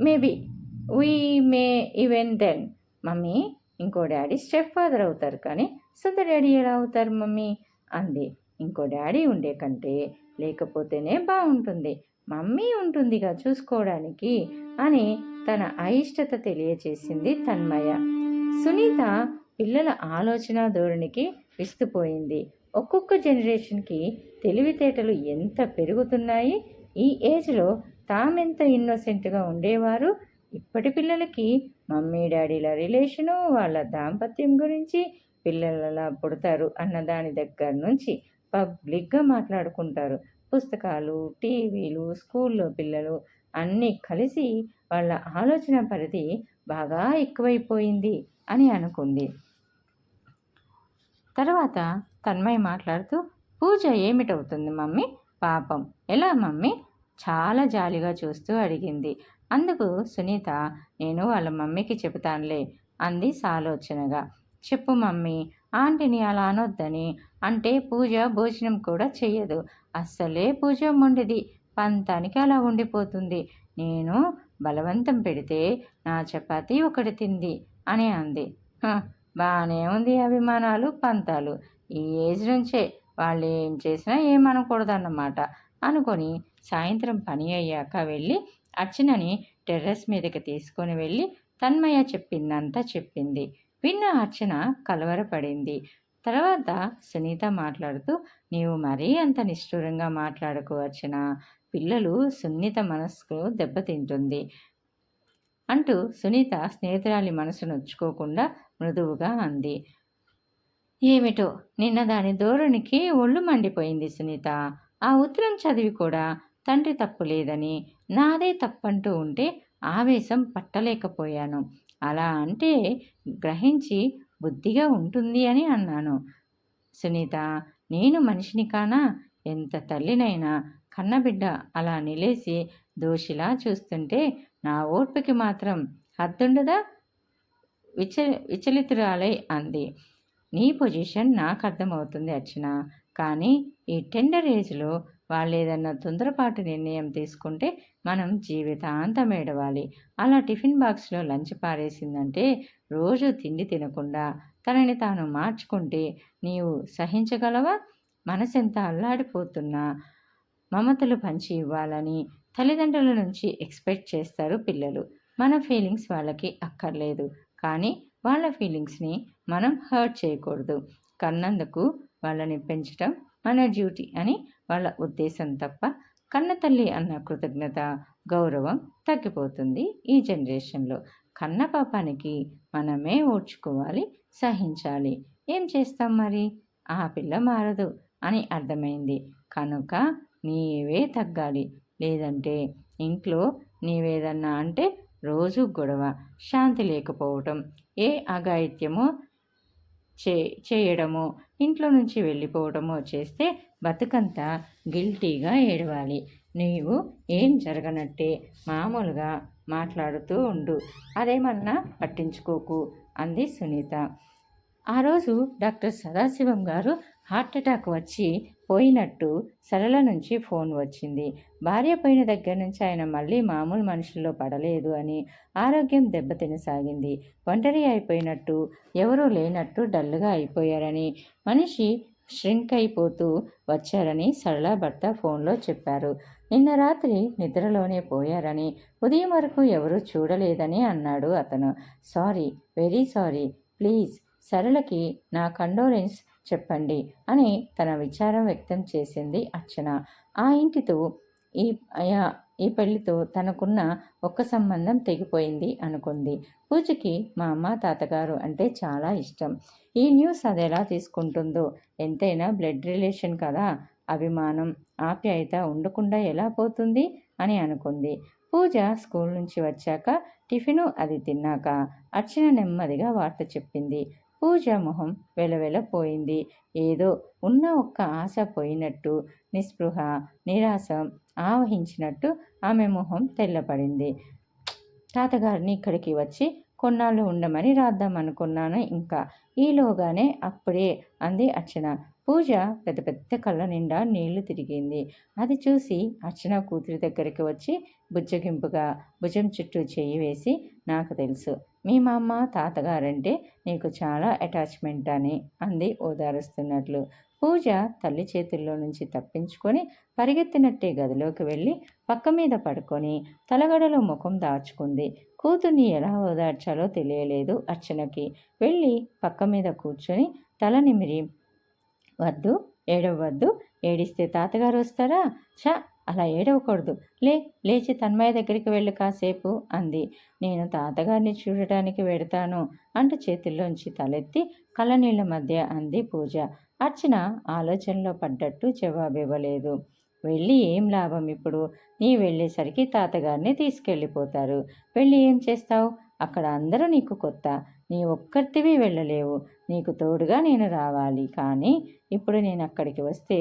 maybe we may even then. Mummy ఇంకో డాడీ స్టెప్ ఫాదర్ అవుతారు, కానీ సొంత డాడీ ఎలా అవుతారు మమ్మీ అంది. ఇంకో డాడీ ఉండే కంటే లేకపోతేనే బాగుంటుంది, మమ్మీ ఉంటుందిగా చూసుకోవడానికి అని తన అయిష్టత తెలియచేసింది తన్మయ. సునీత పిల్లల ఆలోచన ధోరణికి విస్తుపోయింది. ఒక్కొక్క జనరేషన్కి తెలివితేటలు ఎంత పెరుగుతున్నాయి. ఈ ఏజ్లో తామెంత ఇన్నోసెంట్గా ఉండేవారు, ఇప్పటి పిల్లలకి మమ్మీ డాడీల రిలేషను, వాళ్ళ దాంపత్యం గురించి, పిల్లలు ఎలా పుడతారు అన్న దాని దగ్గర నుంచి పబ్లిక్గా మాట్లాడుకుంటారు. పుస్తకాలు, టీవీలు, స్కూల్లో పిల్లలు అన్నీ కలిసి వాళ్ళ ఆలోచన పరిధి బాగా ఎక్కువైపోయింది అని అనుకుంది. తర్వాత తన్మయ్ మాట్లాడుతూ, పూజ ఏమిటవుతుంది మమ్మీ పాపం ఎలా మమ్మీ చాలా జాలిగా చూస్తూ అడిగింది. అందుకు సునీత, నేను వాళ్ళ మమ్మీకి చెబుతానులే అంది సాలోచనగా. చెప్పు మమ్మీ, ఆంటీని అలా అనొద్దని, అంటే పూజ భోజనం కూడా చెయ్యదు, అస్సలే పూజ మొండిది, పంతానికి అలా ఉండిపోతుంది. నేను బలవంతం పెడితే నా చపాతీ ఒకటి తింది అని అంది. బాగానే ఉంది అభిమానాలు పంతాలు, ఈ ఏజ్ నుంచే వాళ్ళు ఏం చేసినా ఏమనకూడదన్నమాట అనుకొని సాయంత్రం పని అయ్యాక వెళ్ళి అర్చనని టెర్రస్ మీదకి తీసుకొని వెళ్ళి తన్మయ చెప్పిందంతా చెప్పింది. విన్న అర్చన కలవరపడింది. తర్వాత సునీత మాట్లాడుతూ, నీవు మరీ అంత నిష్ఠూరంగా మాట్లాడకు అర్చన, పిల్లలు సున్నిత మనస్సు దెబ్బతింటుంది అంటూ సునీత స్నేహితురాలి మనసు నొచ్చుకోకుండా మృదువుగా అంది. ఏమిటో నిన్న దాని ధోరణికి ఒళ్ళు మండిపోయింది సునీత. ఆ ఉత్తరం చదివి కూడా తండ్రి తప్పు లేదని, నాదే తప్పంటూ ఉంటే ఆవేశం పట్టలేకపోయాను. అలా అంటే గ్రహించి బుద్ధిగా ఉంటుంది అని అన్నాను. సునీత, నేను మనిషిని కానా? ఎంత తల్లినైనా కన్నబిడ్డ అలా నిలేసి దోషిలా చూస్తుంటే నా ఓర్పుకి మాత్రం హద్దుండదా? విచలితురాలై అంది. నీ పొజిషన్ నాకు అర్థమవుతుంది అర్చన, కానీ ఈ టెండర్ ఏజ్లో వాళ్ళు ఏదన్నా తొందరపాటు నిర్ణయం తీసుకుంటే మనం జీవితాంతం ఏడవాలి. అలా టిఫిన్ బాక్స్లో లంచ్ పారేసిందంటే, రోజు తిండి తినకుండా తనని తాను మార్చుకుంటే నీవు సహించగలవా? మనసెంత అల్లాడిపోతున్నా మమతలు పంచి ఇవ్వాలని తల్లిదండ్రుల నుంచి ఎక్స్పెక్ట్ చేస్తారు పిల్లలు. మన ఫీలింగ్స్ వాళ్ళకి అక్కర్లేదు, కానీ వాళ్ళ ఫీలింగ్స్ని మనం హర్ట్ చేయకూడదు. కన్నందుకు వాళ్ళని పెంచడం మన డ్యూటీ అని వాళ్ళ ఉద్దేశం తప్ప, కన్న తల్లి అన్న కృతజ్ఞత, గౌరవం తగ్గిపోతుంది ఈ జనరేషన్లో. కన్న పాపానికి మనమే ఓర్చుకోవాలి, సహించాలి. ఏం చేస్తాం మరి? ఆ పిల్ల మారదు అని అర్థమైంది కనుక నీవే తగ్గాలి. లేదంటే ఇంట్లో నీవేదన్నా అంటే రోజు గొడవ, శాంతి లేకపోవటం, ఏ అఘాయిత్యమో చేయడమో, ఇంట్లో నుంచి వెళ్ళిపోవడమో చేస్తే బతుకంతా గిల్టీగా ఏడవాలి. నీవు ఏం జరగనట్టే మామూలుగా మాట్లాడుతూ ఉండు, అదేమన్నా పట్టించుకోకు అంది సునీత. ఆ రోజు డాక్టర్ సదాశివం గారు హార్ట్అటాక్ వచ్చి పోయినట్టు సరళ నుంచి ఫోన్ వచ్చింది. భార్య పోయిన దగ్గర నుంచి ఆయన మళ్ళీ మామూలు మనుషుల్లో పడలేదు అని, ఆరోగ్యం దెబ్బతినసాగింది, ఒంటరి అయిపోయినట్టు, ఎవరూ లేనట్టు డల్గా అయిపోయారని, మనిషి ష్రింక్ అయిపోతూ వచ్చారని సరళ భర్త ఫోన్లో చెప్పారు. నిన్న రాత్రి నిద్రలోనే పోయారని, ఉదయం వరకు ఎవరూ చూడలేదని అన్నాడు అతను. సారీ, వెరీ సారీ, ప్లీజ్ సరళకి నా కండోలెన్స్ చెప్పండి అని తన విచారం వ్యక్తం చేసింది అర్చన. ఆ ఇంటితో ఈ పెళ్లితో తనకున్న ఒక్క సంబంధం తెగిపోయింది అనుకుంది. పూజకి మా అమ్మ తాతగారు అంటే చాలా ఇష్టం. ఈ న్యూస్ అదెలా తీసుకుంటుందో, ఎంతైనా బ్లడ్ రిలేషన్ కదా, అభిమానం ఆప్యాయత ఉండకుండా ఎలా పోతుంది అని అనుకుంది. పూజ స్కూల్ నుంచి వచ్చాక టిఫిను అది తిన్నాక అర్చన నెమ్మదిగా వార్త చెప్పింది. పూజ మొహం వెలవెలపోయింది. ఏదో ఉన్న ఒక్క ఆశ పోయినట్టు, నిస్పృహ, నిరాశ ఆవహించినట్టు ఆమె మొహం తెల్లపడింది. తాతగారిని ఇక్కడికి వచ్చి కొన్నాళ్ళు ఉండమని రాద్దామనుకున్నాను ఇంకా. ఈలోగానే అప్పుడే అంది అర్చన. పూజ పెద్ద పెద్ద కళ్ళ నిండా నీళ్లు తిరిగింది. అది చూసి అర్చన కూతురి దగ్గరికి వచ్చి బుజ్జగింపుగా భుజం చుట్టూ చెయ్యి వేసి, నాకు తెలుసు మీ మా అమ్మ తాతగారంటే నీకు చాలా అటాచ్మెంట్ అని అంది ఓదారుస్తున్నట్లు. పూజ తల్లి చేతుల్లో నుంచి తప్పించుకొని పరిగెత్తినట్టే గదిలోకి వెళ్ళి పక్క మీద పడుకొని తలగడలో ముఖం దాచుకుంది. కూతుర్ని ఎలా ఓదార్చాలో తెలియలేదు అర్చనకి. వెళ్ళి పక్క మీద కూర్చొని తల నిమిరి, వద్దు ఏడవద్దు, ఏడిస్తే తాతగారు వస్తారా? చ అలా ఏడవకూడదు, లేచి తన్మయ్య దగ్గరికి వెళ్ళు కాసేపు అంది. నేను తాతగారిని చూడటానికి వెడతాను అంటూ చేతుల్లోంచి తలెత్తి కళ్ళనీళ్ల మధ్య అంది పూజ. అర్చన ఆలోచనలో పడ్డట్టు జవాబివ్వలేదు. వెళ్ళి ఏం లాభం ఇప్పుడు? నీ వెళ్ళేసరికి తాతగారిని తీసుకెళ్ళిపోతారు. వెళ్ళి ఏం చేస్తావు? అక్కడ అందరూ నీకు కొత్త. నీ ఒక్కరితివి వెళ్ళలేవు. నీకు తోడుగా నేను రావాలి. కానీ ఇప్పుడు నేను అక్కడికి వస్తే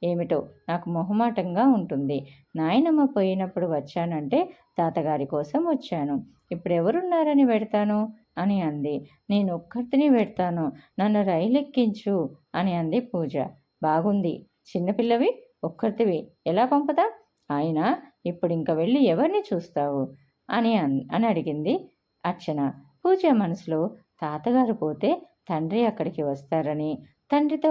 ఏమిటో నాకు మొహమాటంగా ఉంటుంది. నాయనమ్మ పోయినప్పుడు వచ్చానంటే తాతగారి కోసం వచ్చాను. ఇప్పుడు ఎవరున్నారని వెడతాను అని అంది. నేను ఒక్కరితిని వెడతాను, నన్ను రైలెక్కించు అని అంది పూజ. బాగుంది, చిన్నపిల్లవి, ఒక్కరితివి ఎలా పంపుతా? ఆయన ఇప్పుడు ఇంక వెళ్ళి ఎవరిని చూస్తావు అని అడిగింది అర్చన. పూజ మనసులో తాతగారు పోతే తండ్రి అక్కడికి వస్తారని, తండ్రితో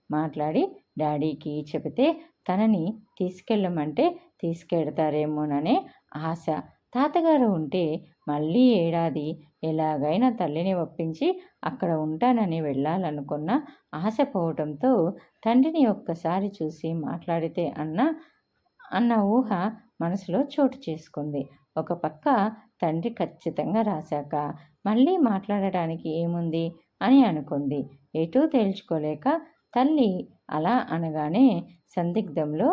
మాట్లాడి డాడీకి చెబితే తనని తీసుకెళ్ళమంటే తీసుకెడతారేమోననే ఆశ. తాతగారు ఉంటే మళ్ళీ ఏడాది ఎలాగైనా తల్లిని ఒప్పించి అక్కడ ఉంటానని వెళ్ళాలనుకున్న ఆశ పోవటంతో తండ్రిని ఒక్కసారి చూసి మాట్లాడితే అన్న ఊహ మనసులో చోటు చేసుకుంది. ఒక పక్క తండ్రి ఖచ్చితంగా రాశాక మళ్ళీ మాట్లాడటానికి ఏముంది అని అనుకుంది. ఎటూ తేల్చుకోలేక తల్లి అలా అనగానే సందిగ్ధంలో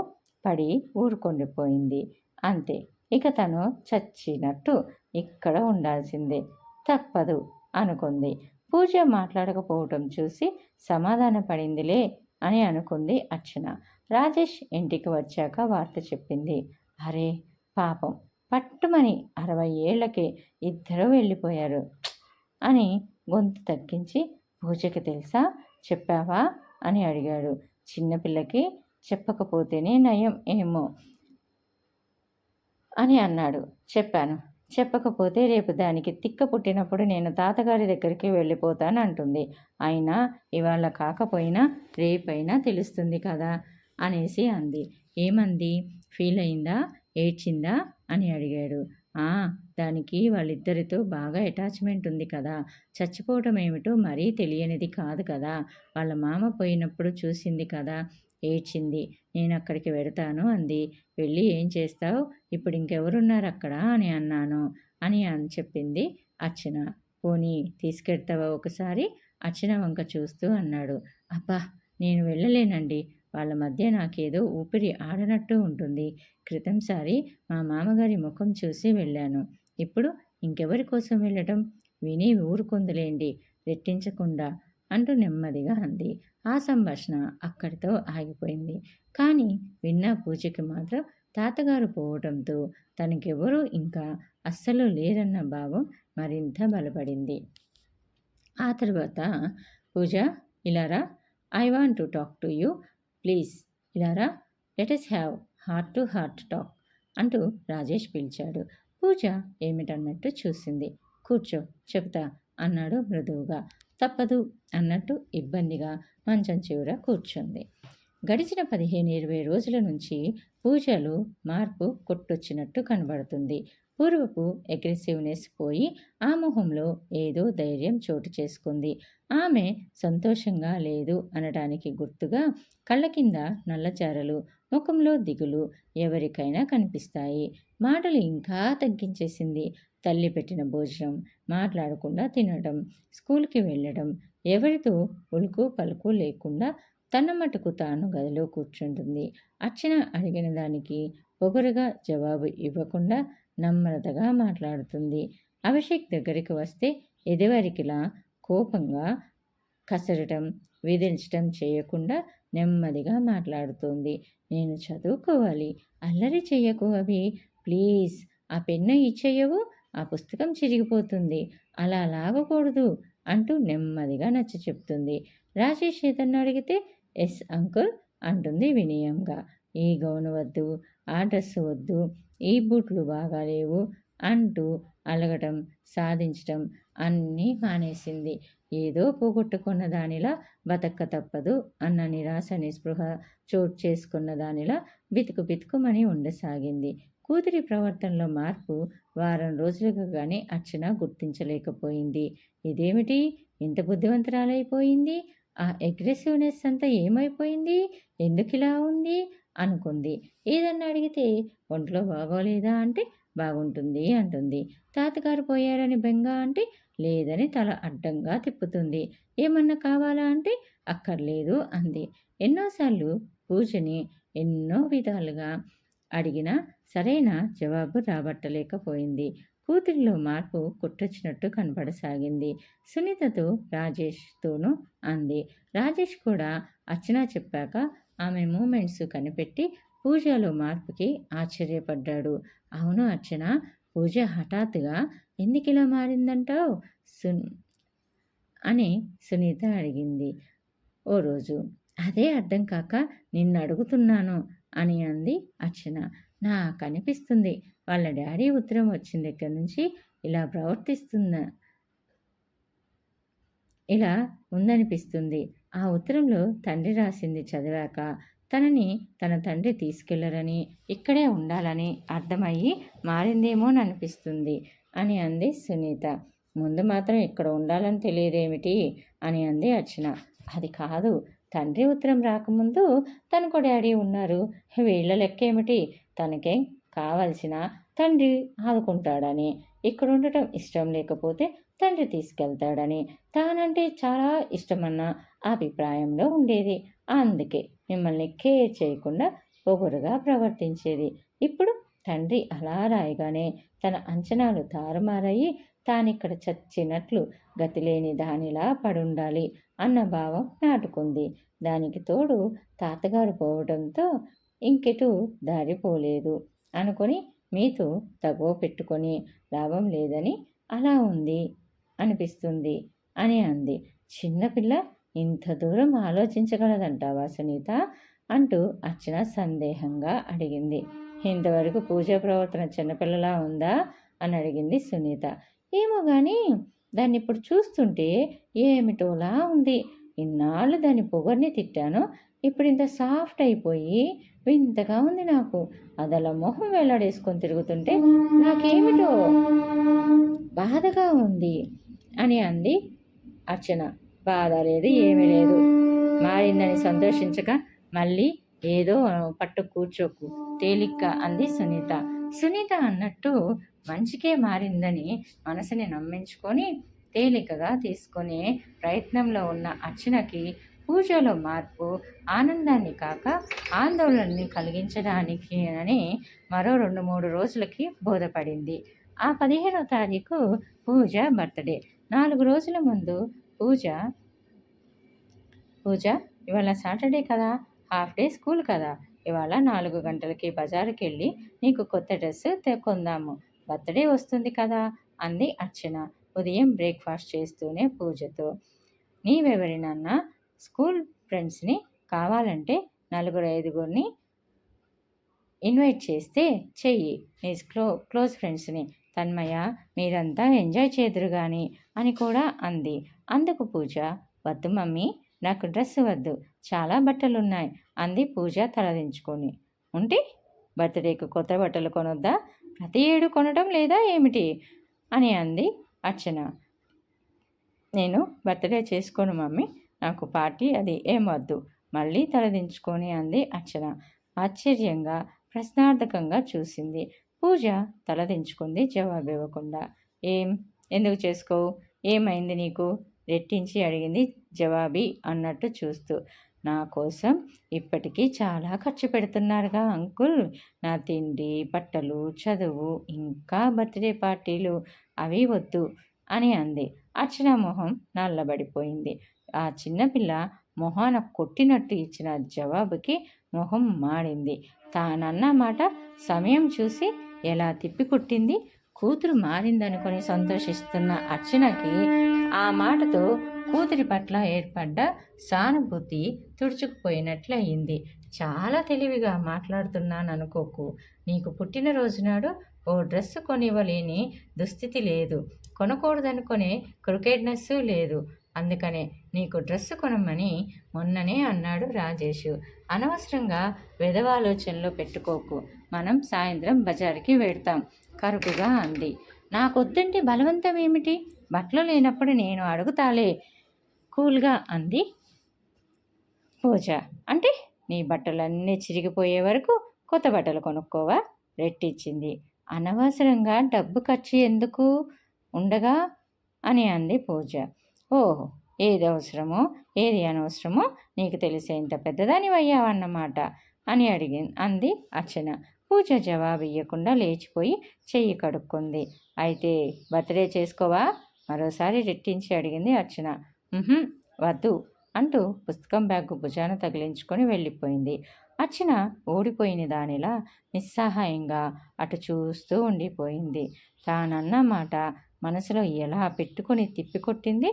పడి ఊరుకొండిపోయింది. అంతే, ఇక తను చచ్చినట్టు ఇక్కడ ఉండాల్సిందే, తప్పదు అనుకుంది. పూజ మాట్లాడకపోవటం చూసి సమాధాన పడిందిలే అని అనుకుంది అర్చన. రాజేష్ ఇంటికి వచ్చాక వార్త చెప్పింది. అరే పాపం, పట్టుమని 60 ఏళ్లకే ఇద్దరూ వెళ్ళిపోయారు అని గొంతు తగ్గించి, పూజకి తెలుసా, చెప్పావా అని అడిగాడు. చిన్నపిల్లకి చెప్పకపోతేనే నయం ఏమో అని అన్నాడు. చెప్పాను. చెప్పకపోతే రేపు దానికి తిక్క పుట్టినప్పుడు నేను తాతగారి దగ్గరికి వెళ్ళిపోతానంటుంది. అయినా ఇవాళ కాకపోయినా రేపైనా తెలుస్తుంది కదా అనేసి అంది. ఏమంది? ఫీల్ అయిందా, ఏడ్చిందా అని అడిగాడు. దానికి వాళ్ళిద్దరితో బాగా అటాచ్మెంట్ ఉంది కదా, చచ్చిపోవటం ఏమిటో మరీ తెలియనిది కాదు కదా, వాళ్ళ మామ పోయినప్పుడు చూసింది కదా, ఏడ్చింది. నేను అక్కడికి వెడతాను అంది. వెళ్ళి ఏం చేస్తావు? ఇప్పుడు ఇంకెవరున్నారు అక్కడ అని అన్నాను అని చెప్పింది అర్చన. పోనీ తీసుకెడతావా ఒకసారి? అర్చన వంక చూస్తూ అన్నాడు. అబ్బా, నేను వెళ్ళలేనండి. వాళ్ళ మధ్య నాకేదో ఊపిరి ఆడనట్టు ఉంటుంది. క్రితంసారి మా మామగారి ముఖం చూసి వెళ్ళాను. ఇప్పుడు ఇంకెవరి కోసం వెళ్ళటం? విని ఊరుకుందులేండి, రెట్టించకుండా అంటూ నెమ్మదిగా అంది. ఆ సంభాషణ అక్కడితో ఆగిపోయింది. కానీ విన్న పూజకి మాత్రం తాతగారు పోవటంతో తనకెవరూ ఇంకా అస్సలు లేరన్న భావం మరింత బలపడింది. ఆ తర్వాత, పూజ ఇలారా, I want to talk to you, please ఇలారా, let us have heart to heart talk అంటూ రాజేష్ పిలిచాడు. పూజ ఏమిటన్నట్టు చూసింది. కూర్చో, చెబుతా అన్నాడు మృదువుగా. తప్పదు అన్నట్టు ఇబ్బందిగా మంచం చివర కూర్చుంది. గడిచిన 15-20 రోజుల నుంచి పూజలు మార్పు కొట్టొచ్చినట్టు కనబడుతుంది. పూర్వపు అగ్రెసివ్నెస్ పోయి ఆ మొహంలో ఏదో ధైర్యం చోటు చేసుకుంది. ఆమె సంతోషంగా లేదు అనడానికి గుర్తుగా కళ్ళ కింద నల్లచారలు, ముఖంలో దిగులు ఎవరికైనా కనిపిస్తాయి. మాటలు ఇంకా తగ్గించేసింది. తల్లి పెట్టిన భోజనం మాట్లాడకుండా తినడం, స్కూల్కి వెళ్ళడం, ఎవరితో ఉలుకు పలుకు లేకుండా తన మటుకు తాను గదిలో కూర్చుంటుంది. అర్చన అడిగిన దానికి పొగరుగా జవాబు ఇవ్వకుండా నమ్రతగా మాట్లాడుతుంది. అభిషేక్ దగ్గరికి వస్తే ఎదివరికిలా కోపంగా కసరటం, విదిల్చటం చేయకుండా నెమ్మదిగా మాట్లాడుతోంది. నేను చదువుకోవాలి, అల్లరి చెయ్యకు అభి, ప్లీజ్. ఆ పెన్ను ఇచ్చేయవు, ఆ పుస్తకం చిరిగిపోతుంది, అలా లాగకూడదు అంటూ నెమ్మదిగా నచ్చ చెప్తుంది. రాజేష్ ఏదన్నా అడిగితే ఎస్ అంకుల్ అంటుంది వినయంగా. ఈ గౌను వద్దు, ఆ డ్రెస్సు వద్దు, ఈ బూట్లు బాగాలేవు అంటూ అలగటం, సాధించటం అన్నీ మానేసింది. ఏదో పోగొట్టుకున్న దానిలా బతక్క తప్పదు అన్న నిరాశ నిస్పృహ చోటు చేసుకున్న దానిలా బితుకు బితుకుమని ఉండసాగింది. కూతురి ప్రవర్తనలో మార్పు వారం రోజులుగా కానీ అర్చన గుర్తించలేకపోయింది. ఇదేమిటి ఇంత బుద్ధివంతురాలైపోయింది? ఆ అగ్రెసివ్నెస్ అంతా ఏమైపోయింది? ఎందుకిలా ఉంది అనుకుంది. ఏదన్నా అడిగితే ఒంట్లో బాగోలేదా అంటే బాగుంటుంది అంటుంది. తాతగారు పోయారని బెంగ అంటే లేదని తల అడ్డంగా తిప్పుతుంది. ఏమన్నా కావాలా అంటే అక్కర్లేదు అంది. ఎన్నోసార్లు పూజని ఎన్నో విధాలుగా అడిగినా సరైన జవాబు రాబట్టలేకపోయింది. కూతురిలో మార్పు కుట్టొచ్చినట్టు కనపడసాగింది. సునీతతో రాజేష్తోనూ అంది. రాజేష్ కూడా అర్చన చెప్పాక ఆమె మూమెంట్స్ కనిపెట్టి పూజలో మార్పుకి ఆశ్చర్యపడ్డాడు. అవును అర్చన, పూజ హఠాత్తుగా ఎందుకిలా మారిందంటావు అని సునీత అడిగింది ఓ రోజు. అదే అర్థం కాక నిన్ను అడుగుతున్నాను అని అంది అర్చన. నాకు అనిపిస్తుంది వాళ్ళ డాడీ ఉత్తరం వచ్చిన దగ్గర నుంచి ఇలా ఇలా ఉందనిపిస్తుంది. ఆ ఉత్తరంలో తండ్రి రాసింది చదివాక తనని తన తండ్రి తీసుకెళ్లరని, ఇక్కడే ఉండాలని అర్థమయ్యి మారిందేమోననిపిస్తుంది అని అంది సునీత. ముందు మాత్రం ఇక్కడ ఉండాలని తెలియదేమిటి అని అంది అర్చన. అది కాదు, తండ్రి ఉత్తరం రాకముందు తనకు డాడీ ఉన్నారు, వీళ్ళ లెక్కేమిటి, తనకేం కావలసిన తండ్రి ఆదుకుంటాడని, ఇక్కడ ఉండటం ఇష్టం లేకపోతే తండ్రి తీసుకెళ్తాడని, తానంటే చాలా ఇష్టమన్న అభిప్రాయంలో ఉండేది. అందుకే మిమ్మల్ని కేర్ చేయకుండా పొగరుగా ప్రవర్తించేది. ఇప్పుడు తండ్రి అలా రాయగానే తన అంచనాలు తారుమారయ్యి తానిక్కడ చచ్చినట్లు గతిలేని దానిలా పడుండాలి అన్న భావం నాటుకుంది. దానికి తోడు తాతగారు పోవడంతో ఇంకెటు దారిపోలేదు అనుకొని మీతో తగువ పెట్టుకొని లాభం లేదని అలా ఉంది అనిపిస్తుంది అని అంది. చిన్నపిల్ల ఇంత దూరం ఆలోచించగలదంటావా సునీత అంటూ అర్చన సందేహంగా అడిగింది. ఇంతవరకు పూజా ప్రవర్తన చిన్నపిల్లలా ఉందా అని అడిగింది సునీత. ఏమో కానీ దాన్ని ఇప్పుడు చూస్తుంటే ఏమిటోలా ఉంది. ఇన్నాళ్ళు దాని పొగర్ని తిట్టాను, ఇప్పుడు ఇంత సాఫ్ట్ అయిపోయి వింతగా ఉంది నాకు. అదలా మొహం వేలాడేసుకొని తిరుగుతుంటే నాకేమిటో బాధగా ఉంది అని అంది అర్చన. బాధ లేదు, ఏమీ లేదు, మారిందని సంతోషించక మళ్ళీ ఏదో పట్టు కూర్చోకు, తేలిగ్గా అంది సునీత. సునీత అన్నట్టు మంచికే మారిందని మనసుని నమ్మించుకొని తేలికగా తీసుకునే ప్రయత్నంలో ఉన్న అర్చనకి పూజలో మార్పు ఆనందాన్ని కాక ఆందోళనని కలిగించడానికి అని మరో 2-3 రోజులకి బోధపడింది. ఆ 15వ తారీఖు పూజ బర్త్డే. 4 రోజుల ముందు పూజ ఇవాళ సాటర్డే కదా, హాఫ్ డే స్కూల్ కదా, ఇవాళ 4 గంటలకి బజారుకి వెళ్ళి నీకు కొత్త డ్రెస్ కొందాము, బర్త్డే వస్తుంది కదా అంది అర్చన ఉదయం బ్రేక్ఫాస్ట్ చేస్తూనే పూజతో. నీవెవరినన్నా స్కూల్ ఫ్రెండ్స్ని కావాలంటే 4-5 ఇన్వైట్ చేస్తే చెయ్యి, నీ క్లోజ్ ఫ్రెండ్స్ని, తన్మయ మీరంతా ఎంజాయ్ చేదురు కానీ అని కూడా అంది. అందుకు పూజ, వద్దు మమ్మీ, నాకు డ్రెస్ వద్దు, చాలా బట్టలున్నాయి అంది పూజ తలదించుకొని. ఉంటే బర్త్డేకి కొత్త బట్టలు కొనొద్దా, ప్రతి ఏడు కొనడం లేదా ఏమిటి అని అంది అర్చన. నేను బర్త్డే చేసుకోను మమ్మీ, నాకు పార్టీ అది ఏం వద్దు మళ్ళీ తలదించుకొని అంది అర్చన. ఆశ్చర్యంగా ప్రశ్నార్థకంగా చూసింది. పూజ తలదించుకుంది జవాబివ్వకుండా. ఎందుకు చేసుకోవు, ఏమైంది నీకు రెట్టించి అడిగింది జవాబీ అన్నట్టు చూస్తూ. నా కోసం ఇప్పటికీ చాలా ఖర్చు పెడుతున్నారుగా అంకుల్, నా తిండి, బట్టలు, చదువు, ఇంకా బర్త్డే పార్టీలు, అవి వద్దు అని అంది. అర్చన మొహం నల్లబడిపోయింది. ఆ చిన్నపిల్ల మొహాన కొట్టినట్టు ఇచ్చిన జవాబుకి మొహం మాడింది. తానన్న మాట సమయం చూసి ఎలా తిప్పికొట్టింది. కూతురు మారిందనుకొని సంతోషిస్తున్న అర్చనకి ఆ మాటతో కూతురి పట్ల ఏర్పడ్డ సానుభూతి తుడుచుకుపోయినట్లయింది. చాలా తెలివిగా మాట్లాడుతున్నాననుకోకు. నీకు పుట్టినరోజు నాడు ఓ డ్రెస్సు కొనివ్వలేని దుస్థితి లేదు. కొనకూడదనుకునే క్రికెట్నెస్సు లేదు. అందుకనే నీకు డ్రెస్సు కొనమని మొన్ననే అన్నాడు రాజేషు. అనవసరంగా వెధవాలోచనలో పెట్టుకోకు. మనం సాయంత్రం బజారుకి వెడతాం కరుకుగా అంది. నాకొద్దంటే బలవంతం ఏమిటి? బట్టలు లేనప్పుడు నేను అడుగుతాలే కూల్గా అంది పూజ. అంటే నీ బట్టలన్నీ చిరిగిపోయే వరకు కొత్త బట్టలు కొనుక్కోవా? రెట్టిచ్చింది. అనవసరంగా డబ్బు ఖర్చు ఎందుకు ఉండగా అని అంది పూజ. ఓహో, ఏది అవసరమో ఏది అనవసరమో నీకు తెలిసేంత పెద్దదానివయ్యావన్నమాట అని అంది అర్చన. పూజ జవాబు ఇవ్వకుండా లేచిపోయి చెయ్యి కడుక్కుంది. అయితే బర్త్డే చేసుకోవా? మరోసారి రెట్టించి అడిగింది అర్చన. వద్దు అంటూ పుస్తకం బ్యాగు భుజాన తగిలించుకొని వెళ్ళిపోయింది. అర్చన ఓడిపోయిన దానిలా నిస్సహాయంగా అటు చూస్తూ ఉండిపోయింది. తానన్న మాట మనసులో ఎలా పెట్టుకుని తిప్పికొట్టింది.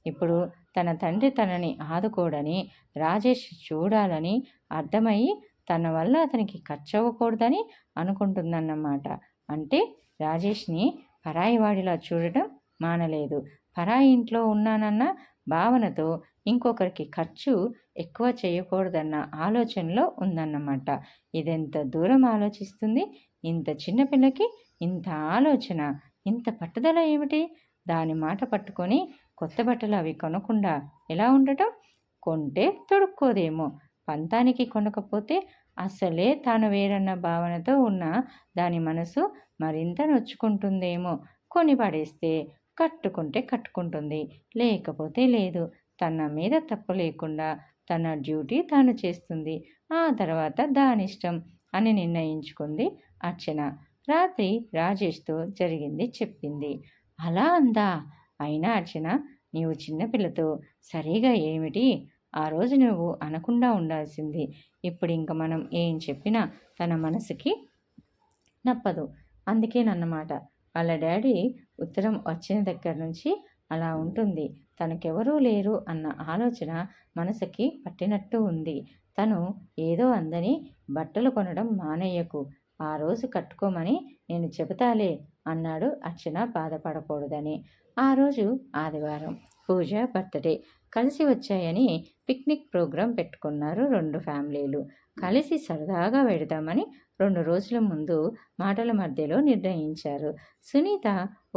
ఇప్పుడు తన తండ్రి తనని ఆదుకోడని, రాజేష్ చూడాలని అర్థమయ్యి తన వల్ల అతనికి ఖర్చవ్వకూడదని అనుకుంటుందన్నమాట. అంటే రాజేష్ని పరాయివాడిలా చూడటం మానలేదు. పరాయి ఇంట్లో ఉన్నానన్న భావనతో ఇంకొకరికి ఖర్చు ఎక్కువ చేయకూడదన్న ఆలోచనలో ఉందన్నమాట. ఇదెంత దూరం ఆలోచిస్తుంది? ఇంత చిన్నపిల్లకి ఇంత ఆలోచన, ఇంత పట్టుదల ఏమిటి? దాని మాట పట్టుకొని కొత్త బట్టలు అవి కొనకుండా ఎలా ఉండటం? కొంటే తొడుక్కోదేమో, పంతానికి కొనకపోతే అసలే తాను వేరన్న భావనతో ఉన్న దాని మనసు మరింత నొచ్చుకుంటుందేమో. కొని పడేస్తే కట్టుకుంటే కట్టుకుంటుంది, లేకపోతే లేదు. తన మీద తప్పు లేకుండా తన డ్యూటీ తాను చేస్తుంది. ఆ తర్వాత దానిష్టం అని నిర్ణయించుకుంది అర్చన. రాత్రి రాజేష్తో జరిగింది చెప్పింది. అలా అందా? అయినా అర్చన, నీవు చిన్నపిల్లతో సరిగా ఏమిటి? ఆ రోజు నువ్వు అనకుండా ఉండాల్సింది. ఇప్పుడు ఇంక మనం ఏం చెప్పినా తన మనసుకి నప్పదు. అందుకేనన్నమాట వాళ్ళ డాడీ ఉత్తరం వచ్చిన దగ్గర నుంచి అలా ఉంటుంది. తనకెవరూ లేరు అన్న ఆలోచన మనసుకి పట్టినట్టు ఉంది. తను ఏదో అందని బట్టలు కొనడం మానేయకు. ఆ రోజు కట్టుకోమని నేను చెబుతాలే అన్నాడు అర్చన బాధపడకూడదని. ఆ రోజు ఆదివారం, పూజ బర్త్డే కలిసి వచ్చాయని పిక్నిక్ ప్రోగ్రాం పెట్టుకున్నారు 2 ఫ్యామిలీలు. కలిసి సరదాగా వెడదామని 2 రోజుల ముందు మాటల మధ్యలో నిర్ణయించారు. సునీత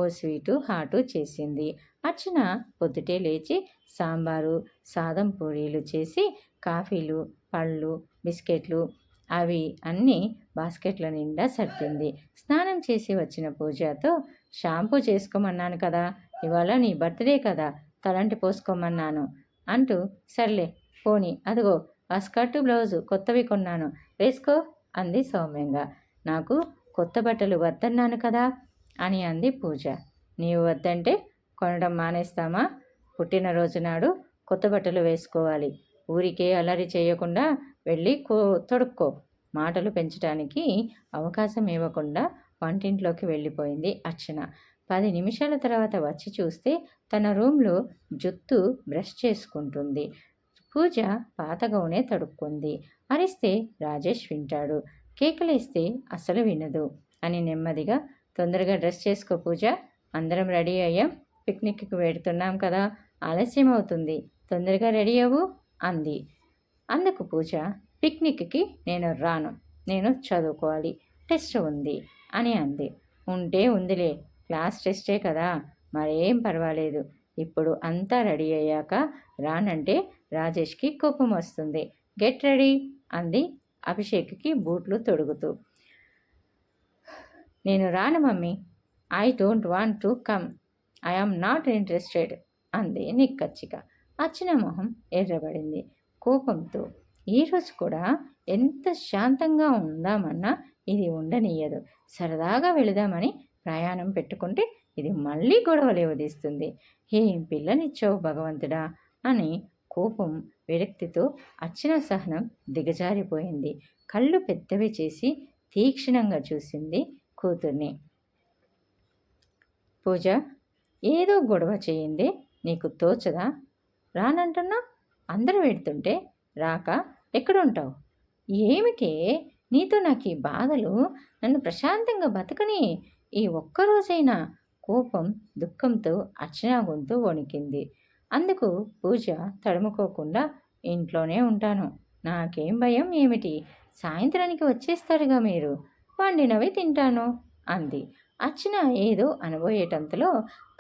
ఓ స్వీటు హాటు చేసింది. అర్చన పొద్దుటే లేచి సాంబారు సాదం పూరీలు చేసి కాఫీలు పళ్ళు బిస్కెట్లు అవి అన్నీ బాస్కెట్ల నిండా సర్దింది. స్నానం చేసి వచ్చిన పూజతో షాంపూ చేసుకోమన్నాను కదా, ఇవాళ నీ బర్త్డే కదా, తలంటి పోసుకోమన్నాను అంటూ సర్లే పోనీ అదిగో ఆ స్కర్టు బ్లౌజు కొత్తవి కొన్నాను వేసుకో అంది సౌమ్యంగా. నాకు కొత్త బట్టలు వద్దన్నాను కదా అని అంది పూజ. నీవు వద్దంటే కొనడం మానేస్తామా? పుట్టినరోజు నాడు కొత్త బట్టలు వేసుకోవాలి. ఊరికే అల్లరి చేయకుండా వెళ్ళి తొడుక్కో. మాటలు పెంచడానికి అవకాశం ఇవ్వకుండా వంటింట్లోకి వెళ్ళిపోయింది అర్చన. 10 నిమిషాల తర్వాత వచ్చి చూస్తే తన రూమ్లో జుత్తు బ్రష్ చేసుకుంటుంది. పూజ పాత గౌనే తడుక్కుంది. అరిస్తే రాజేష్ వింటాడు, కేకలేస్తే అసలు వినదు అని నెమ్మదిగా తొందరగా డ్రెస్ చేసుకో పూజ, అందరం రెడీ అయ్యాం, పిక్నిక్కి వెడుతున్నాం కదా, ఆలస్యం అవుతుంది, తొందరగా రెడీ అవ్వు అంది. అందుకు పూజ, పిక్నిక్కి నేను రాను, నేను చదువుకోవాలి, టెస్ట్ ఉంది అని అంది. ఉంటే ఉందిలే, క్లాస్ టెస్టే కదా, మరేం పర్వాలేదు. ఇప్పుడు అంతా రెడీ అయ్యాక రానంటే రాజేష్కి కోపం వస్తుంది. గెట్ రెడీ అంది అభిషేక్కి బూట్లు తొడుగుతూ. నేను రాను mummy, I don't want to come, I am not interested అంది నిక్కచ్చిగా. అర్చన మొహం ఎర్రబడింది కోపంతో. ఈరోజు కూడా ఎంత శాంతంగా ఉందామన్నా ఇది ఉండనీయదు. సరదాగా వెళదామని ప్రయాణం పెట్టుకుంటే ఇది మళ్ళీ గొడవలు ఉదిస్తుంది. ఏం పిల్లనిచ్చావు భగవంతుడా అని కోపం విరక్తితో అర్చన సహనం దిగజారిపోయింది. కళ్ళు పెద్దవి చేసి తీక్షణంగా చూసింది కూతుర్ని. పూజ, ఏదో గొడవ చేయిందే, నీకు తోచదా? రానంటున్నా, అందరూ వెడుతుంటే రాక ఎక్కడుంటావు? ఏమిటే నీతో నాకు ఈ బాధలు? నన్ను ప్రశాంతంగా బతకని ఈ ఒక్కరోజైనా. కోపం దుఃఖంతో అర్చన గొంతు వణికింది. అందుకు పూజ తడుముకోకుండా, ఇంట్లోనే ఉంటాను, నాకేం భయం ఏమిటి, సాయంత్రానికి వచ్చేస్తారుగా మీరు, వండినవి తింటాను అంది. అర్చన ఏదో అనబోయేటంతలో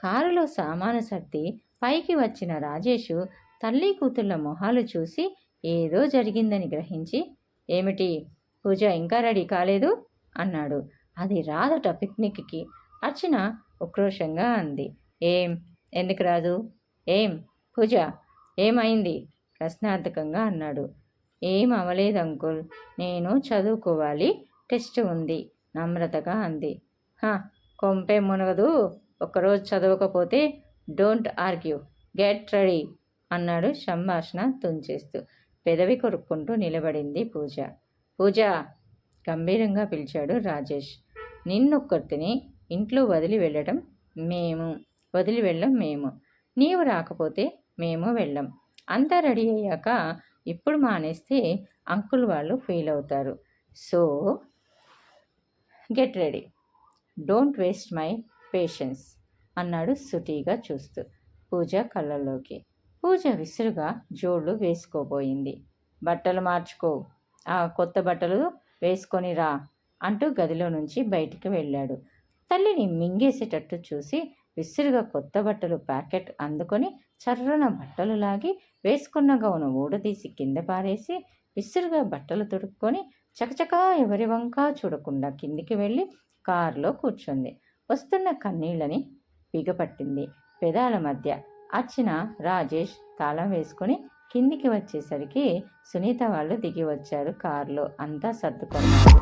కారులో సామాను సర్ది పైకి వచ్చిన రాజేషు తల్లి కూతుళ్ళ మొహాలు చూసి ఏదో జరిగిందని గ్రహించి, ఏమిటి పూజ ఇంకా రెడీ కాలేదు అన్నాడు. అది రాదట పిక్నిక్కి. అర్చన ఉక్రోషంగా అంది. ఎందుకు రాదు? ఏం పూజ, ఏమైంది ప్రశ్నార్థకంగా అన్నాడు. ఏం అవలేదు అంకుల్, నేను చదువుకోవాలి, టెస్ట్ ఉంది నమ్రతగా అంది. కొంపే మునగదు, ఒక్కరోజు చదవకపోతే. డోంట్ ఆర్గ్యూ, గెట్ రెడీ అన్నాడు సంభాషణ తుంచేస్తూ. పెదవి కొరుక్కుంటూ నిలబడింది పూజ. పూజ గంభీరంగా పిలిచాడు రాజేష్. నిన్నొక్కరిని ఇంట్లో వదిలి వెళ్ళడం మేము, నీవు రాకపోతే మేము వెళ్ళం. అంతా రెడీ అయ్యాక ఇప్పుడు మానేస్తే అంకుల్ వాళ్ళు ఫీల్ అవుతారు. So get ready, don't waste my patience అన్నాడు సుటీగా చూస్తూ పూజ కళ్ళల్లోకి. పూజ విసురుగా జోళ్ళు వేసుకోబోయింది. బట్టలు మార్చుకో, ఆ కొత్త బట్టలు వేసుకొని రా అంటూ గదిలో నుంచి బయటికి వెళ్ళాడు. తల్లిని మింగేసేటట్టు చూసి విసురుగా కొత్త బట్టలు ప్యాకెట్ అందుకొని చర్రన బట్టలు లాగి వేసుకున్న గౌను ఊడదీసి కింద పారేసి విసురుగా బట్టలు తొడుక్కొని చకచకా ఎవరి వంకా చూడకుండా కిందికి వెళ్ళి కారులో కూర్చుంది. వస్తున్న కన్నీళ్ళని బిగపట్టింది పెదాల మధ్య. అర్చన, రాజేష్ తాళం వేసుకొని కిందికి వచ్చేసరికి సునీత వాళ్ళు దిగి వచ్చారు. కారులో అంతా సర్దుకున్నారు.